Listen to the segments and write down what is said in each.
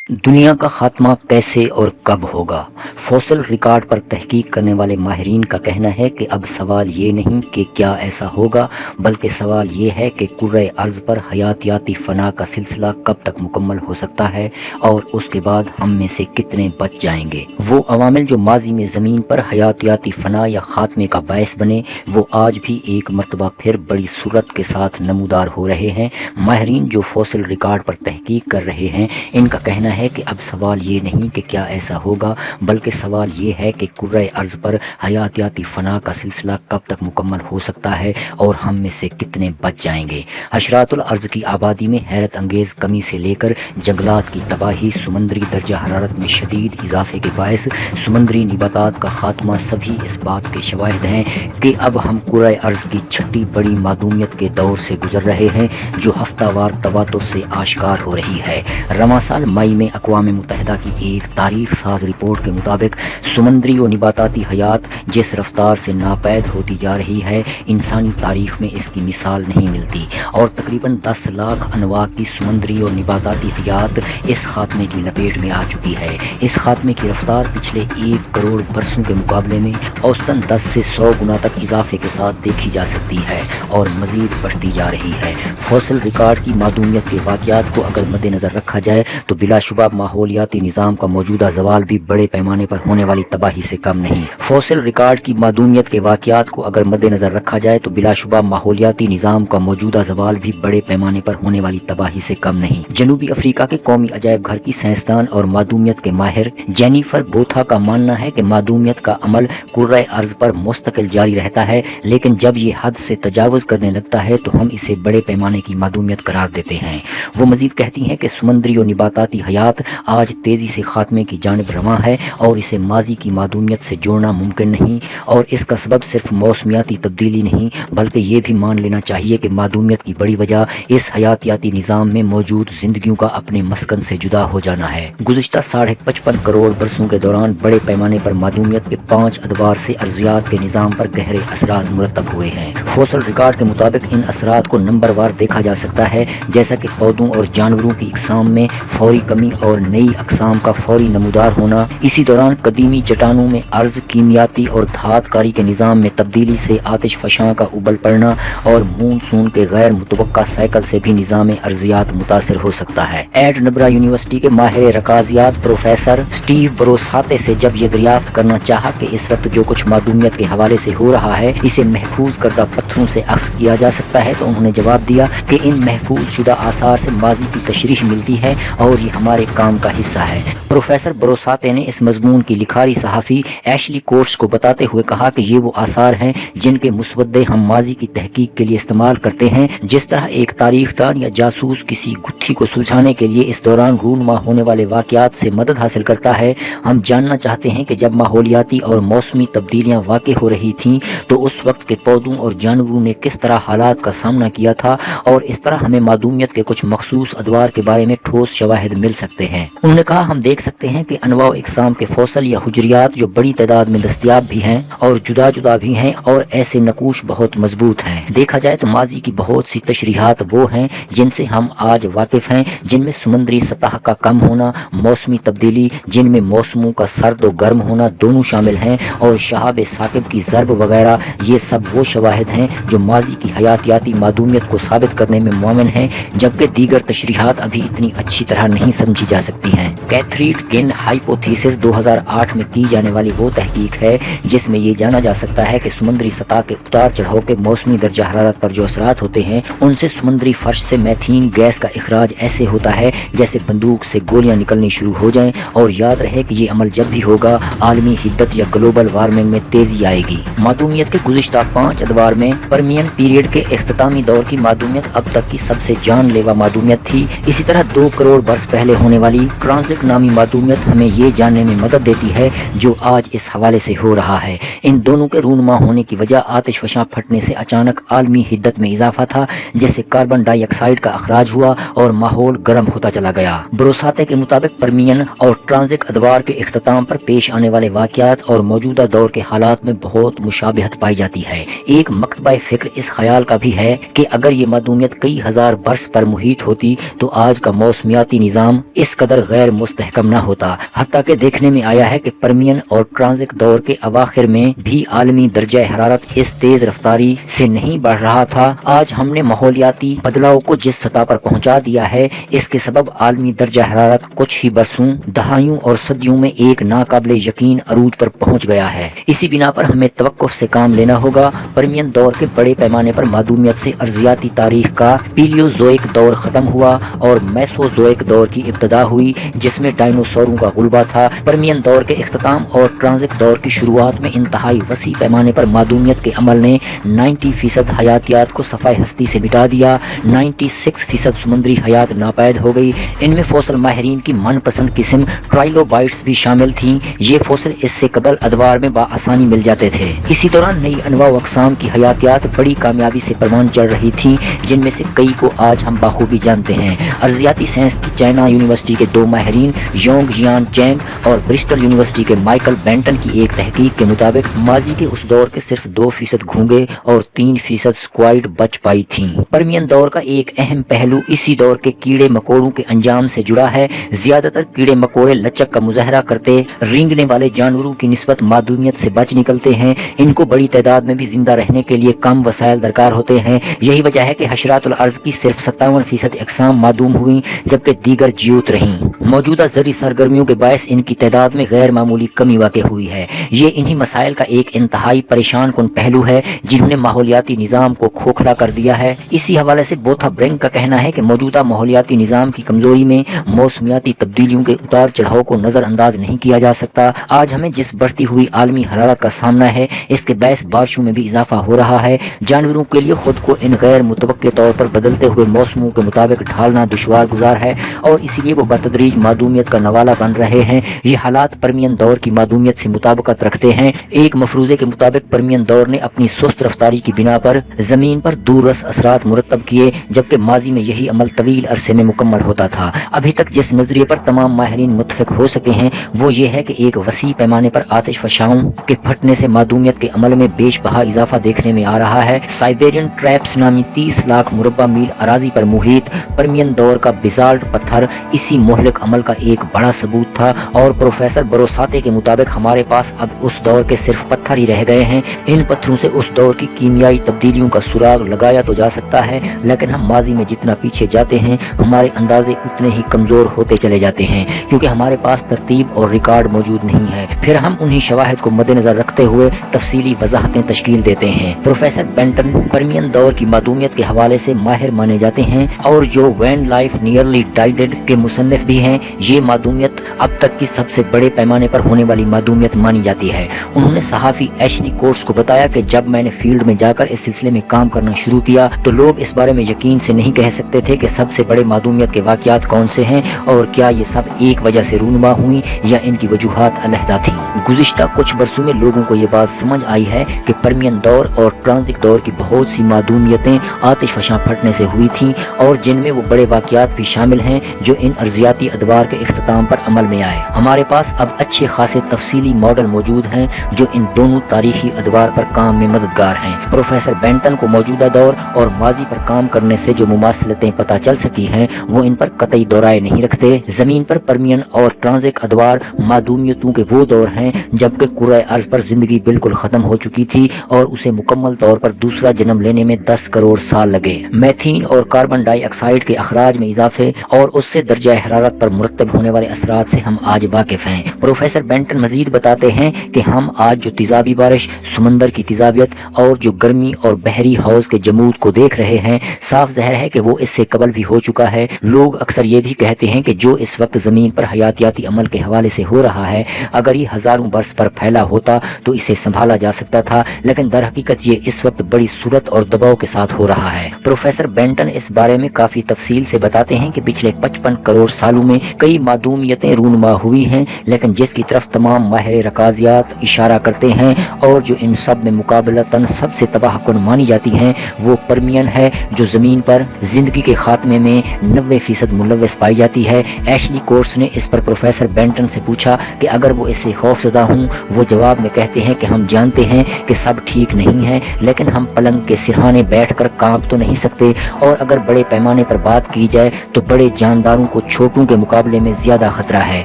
दुनिया का खात्मा कैसे और कब होगा? फॉसिल रिकॉर्ड पर तहकीक करने वाले माहिरीन का कहना है कि अब सवाल ये नहीं कि क्या ऐसा होगा, बल्कि सवाल ये है कि कुर्रे अर्ज़ पर हयातियाती फ़ना का सिलसिला कब तक मुकम्मल हो सकता है और उसके बाद हम में से कितने बच जाएंगे। वो अवामिल जो माजी में ज़मीन पर हयातियाती फ़ना या ख़ात्मे का बायस बने, वो आज भी एक मरतबा फिर बड़ी सूरत के साथ नमूदार हो रहे हैं। माहिरीन जो फॉसिल रिकॉर्ड पर तहकीक कर रहे हैं, इनका कहना है कि अब सवाल ये नहीं कि क्या ऐसा होगा, बल्कि सवाल ये है कि कुर्रे अर्ज़ पर हयातियाती फ़ना का सिलसिला कब तक मुकम्मल हो सकता है और हम में से कितने बच जाएंगे। हशरातुल अर्ज़ की आबादी में हैरत अंगेज़ कमी से लेकर जंगलात की तबाही, समुद्री दर्जा हरारत में शदीद इजाफे के बायस समुद्री निबातात का खात्मा, सभी इस बात के शवाहिद हैं कि अब हम कुर्रे अर्ज़ की छठी बड़ी मादूमियत के दौर से गुजर रहे हैं, जो हफ्तावार तवातुर से आश्कार हो रही है। रवां साल मई में अक़वाम मुत्तहिदा की एक तारीख साज रिपोर्ट के मुताबिक समुद्री और निबाताती हयात जिस रफ्तार से नापैद होती जा रही है, इंसानी तारीख में इसकी मिसाल नहीं मिलती और तकरीबन 10 लाख अनवा की समुद्री और निबाताती हयात इस खात्मे की लपेट में आ चुकी है। इस खात्मे की रफ्तार पिछले 1 करोड़ बरसों के मुकाबले में औसतन 10 से 100 गुना तक इजाफे के साथ देखी जा सकती है और मज़ीद बढ़ती जा रही है। फॉसिल रिकॉर्ड की मादूमियत के वाक़यात को अगर मद्देनज़र रखा जाए तो बिलाशुबा माहौलियाती निज़ाम का मौजूदा ज़वाल भी बड़े पैमाने पर होने वाली तबाही से कम नहीं। फॉसिल रिकॉर्ड की मादूमियत के वाक़यात को अगर मद्देनज़र रखा जाए तो बिलाशुबा माहौलियाती निज़ाम का मौजूदा ज़वाल भी बड़े पैमाने पर होने वाली तबाही से कम नहीं। जनूबी अफ्रीका के कौमी अजायब घर की साइंसदान और मादूमियत के माहिर जेनिफर बोथा का मानना है कि मादूमियत का अमल कुर्रे अर्ज़ पर मुस्तकिल जारी रहता है, लेकिन जब ये हद से तजावुज़ करने लगता है तो हम इसे बड़े पैमाने की मादूमियत करार देते हैं। वो मज़ीद कहती हैं कि समुद्री और निबाताती हयात आज तेज़ी से खात्मे की जानिब रवां है और इसे माजी की मादूमियत से जोड़ना मुमकिन नहीं, और इसका सबब सिर्फ मौसमियाती तब्दीली नहीं, बल्कि ये भी मान लेना चाहिए कि मादूमियत की बड़ी वजह इस हयातियाती निज़ाम में मौजूद ज़िंदगियों का अपने मस्कन से जुदा हो जाना है। गुज़िश्ता 55.5 करोड़ बरसों के दौरान बड़े पैमाने पर मादूमियत के 5 अदवार से अर्ज़ियात के निज़ाम पर गहरे असरात मुरतब हुए हैं। फॉसिल रिकॉर्ड के मुताबिक इन असरात को नंबरवार देखा जा सकता है, जैसा कि पौधों और जानवरों की इकसाम में फौरी कमी और नई अकसाम का फौरी नमूदार होना। इसी दौरान कदीमी चट्टानों में अर्ज़ कीमियाती और धातकारी के निज़ाम में तब्दीली से आतिश फशां का उबल पड़ना और मूनसून के गैर मुतवक्का साइकिल से भी निज़ाम अर्ज़ियात मुतासिर हो सकता है। एडनबरा यूनिवर्सिटी के माहिर रकाजियात प्रोफेसर स्टीव ब्रोसाते से जब ये दरियाफ्त करना चाहा कि इस वक्त जो कुछ मादूमियत के हवाले से हो रहा है इसे महफूज करदा पत्थरों से अक्स किया जा सकता है, तो उन्होंने जवाब दिया कि इन महफूज शुदा आसार से माजी की तशरीह मिलती है और ये हमारे काम का हिस्सा है। प्रोफेसर ब्रोसाते ने इस मजमून की लिखारी सहाफ़ी एशली कोट्स को बताते हुए कहा कि ये वो आसार हैं जिनके मुसवदे हम माजी की तहकीक के लिए इस्तेमाल करते हैं। जिस तरह एक तारीखदान या जासूस किसी गुत्थी को सुलझाने के लिए इस दौरान रूनमा होने वाले वाक़यात से मदद हासिल करता है, हम जानना चाहते हैं कि जब माहौलियाती और मौसमी तब्दीलियाँ वाक़ हो रही थीं तो उस वक्त के पौधों और जानवरों ने किस तरह हालात का सामना किया था, और इस तरह हमें मादूमियत के कुछ मखसूस अदवार के बारे में ठोस शवाहिद मिल सकते हैं। उन्होंने कहा, हम देख सकते हैं कि अनवा व इकसाम के फॉसल या हुजरियात जो बड़ी तादाद में दस्तयाब भी हैं और जुदा जुदा भी हैं, और ऐसे नकूश बहुत मजबूत हैं। देखा जाए तो माजी की बहुत सी तशरीहात वो हैं जिनसे हम आज वाकिफ हैं, जिनमें समुद्री सतह का कम होना, मौसमी तब्दीली जिनमें मौसमों का सर्द और गर्म होना दोनों शामिल हैं, और शहाब साकिब की ज़रब वगैरह, ये सब वो शवाहिद हैं जो माजी की हयातियाती मादूमियत को साबित करने में मुआमिन हैं, जबकि दीगर तशरीहात अभी इतनी अच्छी तरह नहीं समझी जा सकती हैं। कैथरीड गिन हाइपोथेसिस 2008 में की जाने वाली वो तहकीक है जिसमें ये जाना जा सकता है कि समुद्री सतह के उतार चढ़ाव के मौसमी दर्जा हरारत पर जो असरात होते हैं उनसे समुद्री फर्श से मैथीन गैस का इखराज ऐसे होता है जैसे बंदूक से गोलियां निकलनी शुरू हो जाएं, और याद रहे कि ये अमल जब भी होगा आलमी हिद्दत या ग्लोबल वार्मिंग में तेजी आएगी। मादूमियत के गुज़िश्ता 5 अदवार में परमियन पीरियड के इख्तितामी दौर की मादूमियत अब तक की सबसे जानलेवा मादूमियत थी। इसी तरह 2 करोड़ बरस पहले होने वाली ट्रांजिट नामी मादूमियत हमें ये जानने में मदद देती है जो आज इस हवाले से हो रहा है। इन दोनों के रूनुमा होने की वजह आतिश फशां फटने से अचानक आलमी हिद्दत में इजाफा था, जिससे कार्बन डाइऑक्साइड का अखराज हुआ और माहौल गर्म होता चला गया। ब्रोसाते के मुताबिक परमियन और ट्रांजिट अदवार के इख्तिताम पर पेश आने वाले वाक़यात और मौजूदा दौर के हालात में बहुत मुशाबिहत पाई जाती है। एक मकतबा फ़िक्र इस ख्याल का भी है कि अगर ये मादूमियत कई हजार बरस पर मुहित होती तो आज का मौसमियाती निज़ाम इस कदर गैर मुस्तहकम न होता। हत्ता के देखने में आया है कि परमियन और ट्रांजिट दौर के अवाखिर में भी आलमी दर्जा हरारत इस तेज रफ्तारी से नहीं बढ़ रहा था। आज हमने माहौलियाती बदलाव को जिस सतह पर पहुंचा दिया है, इसके सबब आलमी दर्जा हरारत कुछ ही बरसों, दहाइयों और सदियों में एक नाकाबिले यकीन अरूज पर पहुंच गया है। इसी बिना पर हमें तवक्कुफ से काम लेना होगा। परमियन दौर के बड़े पैमाने पर मादूमियत से अर्जियाती तारीख का पीलियोजोइक दौर खत्म हुआ और मेसोजोइक दौर की इब्तदा हुई, जिसमें डायनासोरों का गुलबा था। परमियन दौर के इख्तिताम और ट्रांजिट दौर की शुरुआत में इंतहाई वसी पैमाने पर मादूमियत के अमल ने 90% हयातियात को सफ़ाए हस्ती से मिटा दिया। 96% समुद्री हयात नापैद हो गई। इनमें फॉसिल माहिरीन की मनपसंद किस्म ट्राइलोबाइट्स भी शामिल थीं। ये फॉसिल इससे कबल अदवार में बाआसानी मिल जाते थे। इसी दौरान नई अनवा व अक़साम की हयातियात बड़ी कामयाबी से परवान चढ़ रही थीं, जिनमें से कई को आज हम बाखूबी जानते हैं। अर्जियाती साइंस की चाइना यूनिवर्सिटी के 2 माहिरीन योंग जियान चैंग और ब्रिस्टल यूनिवर्सिटी के माइकल बेंटन की एक तहकीक के मुताबिक माजी के उस दौर के सिर्फ 2% घूंगे और 3% स्क्वाइड बच पाई थीं। परमियन दौर का एक अहम पहलू इसी दौर के कीड़े मकोड़ों के अंजाम से जुड़ा है। ज्यादातर कीड़े मकोड़े लचक का मुजाहरा करते रेंगने वाले जानवरों की निस्बत मादूमियत से बच निकलते हैं। इनको बड़ी तादाद में भी जिंदा रहने के लिए कम वसाइल दरकार होते हैं। यही वजह है कि हशरातुल अर्ज़ की सिर्फ 57% अक़साम मादूम हुई, जबकि दीगर जियूत रहीं। मौजूदा ज़री सरगर्मियों के बायस इनकी तादाद में गैर मामूली कमी वाक़ हुई है। ये इन्हीं मसाइल का एक इंतहाई परेशान कुन पहलू है, जिन्होंने माहौलियाती निज़ाम को खोखला कर दिया है। इसी हवाले से बोथा ब्रेंग का कहना है कि मौजूदा माहौलियाती निज़ाम की कमजोरी में मौसमियाती तब्दीलियों के उतार चढ़ाव को नज़रअंदाज नहीं किया जा सकता। आज हमें जिस बढ़ती हुई आलमी हरारत का सामना है, इसके बायस बारिशों में भी इजाफा हो रहा है। जानवरों के लिए खुद को इन गैर मुतवक्के तौर पर बदलते हुए मौसमों के मुताबिक ढालना दुश्वार गुजार है और इसीलिए वो बतदरीज मादूमियत का नवाला बन रहे हैं। ये हालात परमियन दौर की मादूमियत से मुताबिकत रखते हैं। एक मफरूजे के मुताबिक परमियन दौर ने अपनी सुस्त रफ्तारी की बिना पर जमीन पर दूररस असरात मुरतब किए, जबकि माजी में यही अमल तवील अरसे में मुकम्मल होता था। अभी तक जिस नजरिए पर तमाम माहिरीन मुत्तफिक हो सके हैं, वो ये है कि एक वसी पैमाने पर आतिश फशाओं के फटने से मादूमियत के अमल में बेशबहा इजाफा देखने में आ रहा है। साइबेरियन ट्रैप्स नामी 30 लाख मुरब्बा मील अराजी पर मुहित परमियन दौर का बेसाल्ट पत्थर इसी मोहलिक अमल का एक बड़ा सबूत था और प्रोफेसर बरोसाते के मुताबिक हमारे पास अब उस दौर के सिर्फ पत्थर ही रह गए हैं। इन पत्थरों से उस दौर की कीमियाई तब्दीलियों का सुराग लगाया तो जा सकता है, लेकिन हम माजी में जितना पीछे जाते हैं, हमारे अंदाजे उतने ही कमजोर होते चले जाते हैं, क्योंकि हमारे पास तरतीब और रिकॉर्ड मौजूद नहीं है। फिर हम उन्हीं शवाहिद को मद्देनजर रखते हुए तफसीली वजाहतें तश्कील देते हैं। प्रोफेसर बेंटन परमियन दौर की मादूमियत के हवाले से माहिर माने जाते हैं और जो व्हेन लाइफ नियरली डाइड के मुसन्निफ भी हैं। ये मादूमियत अब तक की सबसे बड़े पैमाने पर होने वाली मादूमियत मानी जाती है। उन्होंने सहाफ़ी एशली कोट्स को बताया कि जब मैंने फील्ड में जाकर इस सिलसिले में काम करना शुरू किया तो लोग इस बारे में यकीन से नहीं कह सकते थे कि सबसे बड़े मादूमियत के वाक़यात कौन से हैं और क्या ये सब एक वजह से रूनुमा हुई या इनकी वजूहात अलहदा थी। गुज़िश्ता कुछ बरसों में लोगों को ये बात समझ आई है कि परमियन दौर और ट्रांजिट दौर की बहुत सी मादूमियतें आतिश फशां फटने से हुई थीं और जिनमें वो बड़े वाक़यात भी शामिल हैं जो इन अर्जियाती अदवार के इख्तिताम पर अमल में आए। हमारे पास अब अच्छे खासे तफसीली मॉडल मौजूद हैं जो इन दोनों तारीखी अदवार पर काम में मददगार हैं। प्रोफेसर बेंटन को मौजूदा दौर और माजी पर काम करने से जो मुमासलतें पता चल सकी हैं, वो इन पर कतई दोराए नहीं रखते। जमीन पर परमियन और ट्रांजिट अदवार मादूमियतों के वो दौर हैं जबकि कुर्रे अर्ज पर जिंदगी बिल्कुल खत्म हो चुकी थी और उसे मुकम्मल तौर पर दूसरा जन्म लेने में 10 करोड़ साल लगे। मैथीन और कार्बन डाइऑक्साइड के अखराज में इजाफे और उससे दर्जा हरारत पर मुरतब होने वाले असरात से हम आज वाकिफ हैं। प्रोफेसर बेंटन मजीद बताते हैं कि हम आज जो तेजाबी बारिश, समंदर की तेजाबियत और जो गर्मी और बहरी हौज के जमूद को देख रहे हैं, साफ ज़ाहिर है कि वो इससे कबल भी हो चुका है। लोग अक्सर ये भी कहते हैं कि जो इस वक्त ज़मीन पर हयातियाती अमल के हवाले से हो रहा है, अगर ये हज़ारों बरस पर फैला होता तो इसे संभाला जा सकता था, लेकिन दर हकीकत ये इस वक्त बड़ी सूरत और दबाव के साथ हो रहा है। प्रोफेसर बेंटन इस बारे में काफ़ी तफसील से बताते हैं कि पिछले 55 करोड़ सालों में कई मादूमियतें رونما ہوئی ہیں، لیکن جس کی طرف تمام ماہر رکازیات اشارہ کرتے ہیں اور جو ان سب میں مقابلتاً سب سے تباہ کن مانی جاتی ہیں، وہ پرمین ہے، جو زمین پر زندگی کے خاتمے میں 90% ملوث پائی جاتی ہے۔ ایشلی کورس نے اس پر پروفیسر بینٹن سے پوچھا کہ اگر وہ اس سے خوفزدہ ہوں۔ وہ جواب میں کہتے ہیں کہ ہم جانتے ہیں کہ سب ٹھیک نہیں ہے، لیکن ہم پلنگ کے سرہانے بیٹھ کر کانپ تو نہیں سکتے، اور اگر بڑے پیمانے پر بات کی جائے تو بڑے جانداروں کو چھوٹوں کے مقابلے میں زیادہ خطرہ ہے۔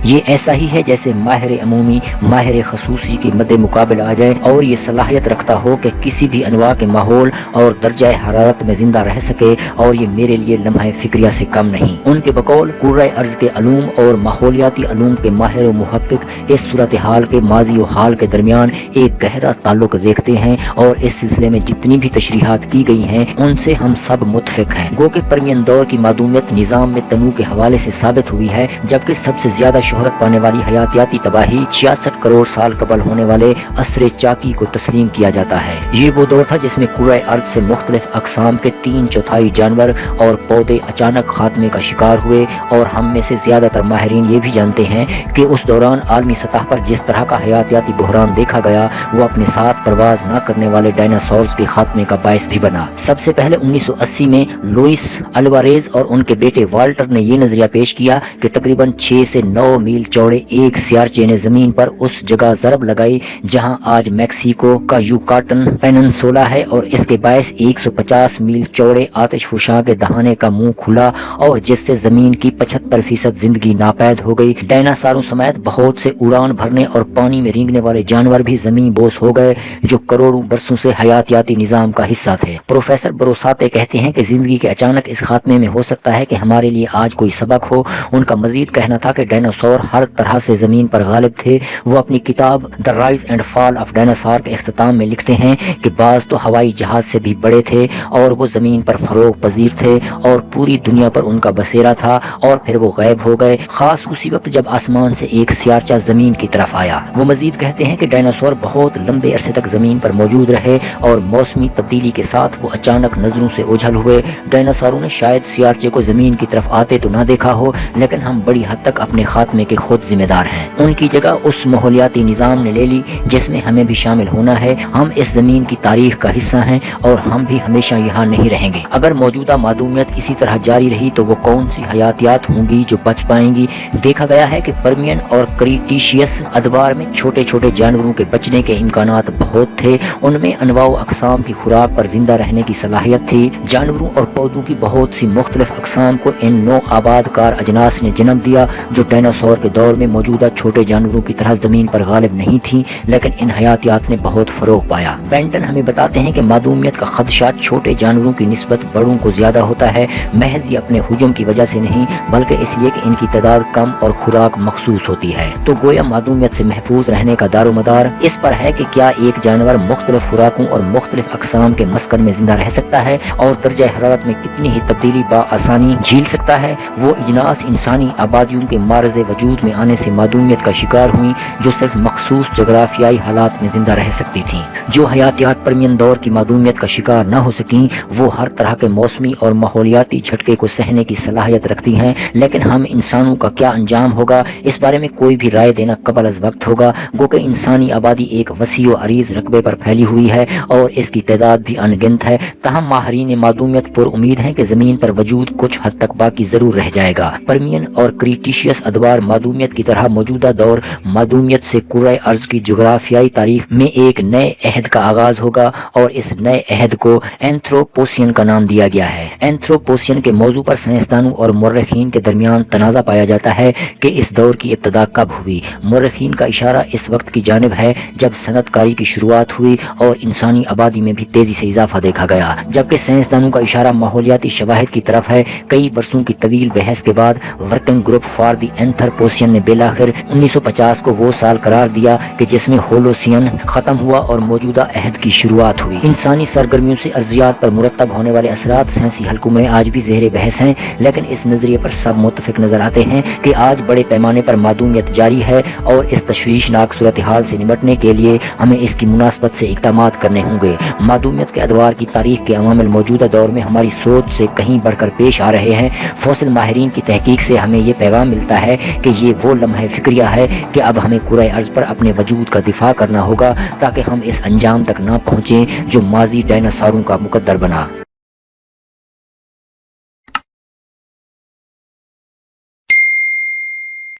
یہ ایسا ہی ہے جیسے ماہر عمومی ماہر خصوصی کے مد مقابل آ جائے اور یہ صلاحیت رکھتا ہو کہ کسی بھی انواع کے ماحول اور درجہ حرارت میں زندہ رہ سکے، اور یہ میرے لیے لمحہ فکریہ سے کم نہیں۔ ان کے بقول کرۂ ارض کے علوم اور ماحولیاتی علوم کے ماہر و محقق اس صورتحال کے ماضی و حال کے درمیان ایک گہرا تعلق دیکھتے ہیں، اور اس سلسلے میں جتنی بھی تشریحات کی گئی ہیں ان سے ہم سب متفق ہیں۔ گو کہ پرمین دور کی معدومیت نظام میں تنوع کے حوالے سے ثابت ہوئی ہے، جبکہ سب سے زیادہ شہرت پانے والی حیاتیاتی تباہی 66 کروڑ سال قبل ہونے والے عصر چاکی کو تسلیم کیا جاتا ہے۔ یہ وہ دور تھا جس میں کرۂ ارض سے مختلف اقسام کے 3/4 جانور اور پودے اچانک خاتمے کا شکار ہوئے، اور ہم میں سے زیادہ تر ماہرین یہ بھی جانتے ہیں کہ اس دوران عالمی سطح پر جس طرح کا حیاتیاتی بحران دیکھا گیا وہ اپنے ساتھ پرواز نہ کرنے والے ڈائناسورز کے خاتمے کا باعث بھی بنا۔ سب سے پہلے 1980 میں لوئس الواریز اور ان کے بیٹے والٹر نے یہ نظریہ پیش کیا کہ تقریباً 6 سے 9 میل چوڑے ایک سیارچے نے زمین پر اس جگہ ضرب لگائی جہاں آج میکسیکو کا یوکاٹن پیننسولا ہے، اور اس کے باعث 150 میل چوڑے آتش فشاں کے دہانے کا منہ کھلا، اور جس سے زمین کی 75% زندگی ناپید ہو گئی۔ ڈائناسوروں سمیت بہت سے اڑان بھرنے اور پانی میں رینگنے والے جانور بھی زمین بوس ہو گئے جو کروڑوں برسوں سے حیاتیاتی نظام کا حصہ تھے۔ پروفیسر بروساتے کہتے ہیں کہ زندگی کے اچانک اس خاتمے میں ہو سکتا ہے کہ ہمارے لیے آج کوئی سبق ہو۔ ان کا مزید کہنا تھا کہ ڈائناسور ہر طرح سے زمین پر غالب تھے۔ وہ اپنی کتاب the rise and fall of dinosaur کے اختتام میں لکھتے ہیں کہ بعض تو ہوائی جہاز سے بھی بڑے تھے، اور وہ زمین پر فروغ پذیر تھے اور پوری دنیا پر ان کا بسیرا تھا، اور پھر وہ غائب ہو گئے، خاص اسی وقت جب آسمان سے ایک سیارچہ زمین کی طرف آیا۔ وہ مزید کہتے ہیں کہ ڈائناسور بہت لمبے عرصے تک زمین پر موجود رہے، اور موسمی تبدیلی کے ساتھ وہ اچانک نظروں سے اوجھل ہوئے۔ ڈائناسوروں نے شاید سیارچے کو زمین کی طرف آتے تو نہ دیکھا ہو، لیکن ہم بڑی حد تک اپنے خاتمے کے خود ذمہ دار ہیں۔ ان کی جگہ اس ماحولیاتی نظام نے لے لی جس میں ہمیں بھی شامل ہونا ہے۔ ہم اس زمین کی تاریخ کا حصہ ہیں، اور ہم بھی ہمیشہ یہاں نہیں رہیں گے۔ اگر موجودہ معدومیت اسی طرح جاری رہی تو وہ کون سی حیاتیات ہوں گی جو بچ پائیں گی؟ دیکھا گیا ہے کہ پرمین اور کریٹیشیس ادوار میں چھوٹے چھوٹے جانوروں کے بچنے کے امکانات بہت تھے۔ ان میں انواع و اقسام کی خوراک پر زندہ رہنے کی صلاحیت تھی۔ جانوروں اور پودوں کی بہت سی مختلف اقسام کو ان نو آباد کار اجناس نے جنم دیا جو ڈائناسور کے دور میں موجودہ چھوٹے جانوروں کی طرح زمین پر غالب نہیں تھیں، لیکن ان حیاتیات نے بہت فروغ پایا۔ بینٹن ہمیں بتاتے ہیں کہ معدومیت کا خدشہ چھوٹے جانوروں کی نسبت بڑوں کو زیادہ ہوتا ہے، محض یہ اپنے ہجوم کی وجہ سے نہیں بلکہ اس لیے کہ ان کی تعداد کم اور خوراک مخصوص ہوتی ہے۔ تو گویا معدومیت سے محفوظ رہنے کا دار و مدار اس پر ہے کہ کیا ایک جانور مختلف خوراکوں اور مختلف اقسام کے مسکن میں زندہ رہ سکتا ہے اور درجہ حرارت میں کتنی ہی تبدیلی بآسانی جھیل سکتا ہے۔ وہ اجناس انسانی آبادیوں کے معرض وجود میں آنے سے معدومیت کا شکار ہوئیں جو صرف مخصوص جغرافیائی حالات میں زندہ رہ سکتی تھیں۔ جو حیاتیات پرمین دور کی معدومیت کا شکار نہ ہو سکیں وہ ہر طرح کے موسمی اور ماحولیاتی جھٹکے کو سہنے کی صلاحیت رکھتی ہیں، لیکن ہم انسانوں کا کیا انجام ہوگا اس بارے میں کوئی بھی رائے دینا قبل از وقت ہوگا۔ گو کہ انسانی آبادی ایک وسیع و عریض رقبے پر پھیلی ہوئی ہے اور اس کی تعداد بھی ان گنت ہے، تاہم ماہرین معدومیت پر امید ہیں کہ زمین پر وجود کچھ حد تک باقی ضرور رہ جائے گا۔ پرمین اور کریٹیشیس ادوار معدومیت کی طرح موجودہ دور معدومیت سے کرۂ ارض کی جغرافیائی تاریخ میں ایک نئے عہد کا آغاز ہوگا، اور اس نئے عہد کو اینتھروپوسین کا نام دیا گیا ہے۔ اینتھروپوسین کے موضوع پر سائنسدانوں اور مورخین کے درمیان تنازع پایا جاتا ہے کہ اس دور کی ابتدا کب ہوئی۔ مورخین کا اشارہ اس وقت کی جانب ہے جب صنعت کاری کی شروعات ہوئی اور انسانی آبادی میں بھی تیزی سے اضافہ دیکھا گیا، جبکہ سائنسدانوں کا اشارہ ماحولیاتی شواہد کی طرف ہے۔ کئی برسوں کی طویل بحث کے بعد working group for the Anthropocene نے بالآخر 1950 کو وہ سال قرار دیا کہ جس میں ہولوسین ختم ہوا اور موجودہ عہد کی شروعات ہوئی۔ انسانی سرگرمیوں سے ارضیات پر مرتب ہونے والے اثرات سائنسی حلقوں میں آج بھی زیر بحث ہیں، لیکن اس نظریے پر سب متفق نظر آتے ہیں کہ آج بڑے پیمانے پر معدومیت جاری ہے اور اس تشویشناک صورتحال سے نمٹنے کے لیے ہمیں اس کی مناسبت سے اقدامات کرنے ہوں گے۔ معدومیت کے ادوار کی تاریخ کے عوامل موجودہ دور میں ہماری سوچ سے کہیں بڑھ کر پیش آ رہے ہیں۔ فوسل ماہرین کی تحقیق سے ہمیں یہ پیغام ملتا ہے ہے کہ یہ وہ لمحہ فکریہ ہے کہ اب ہمیں کرۂ ارض پر اپنے وجود کا دفاع کرنا ہوگا تاکہ ہم اس انجام تک نہ پہنچیں جو ماضی ڈائناسوروں کا مقدر بنا۔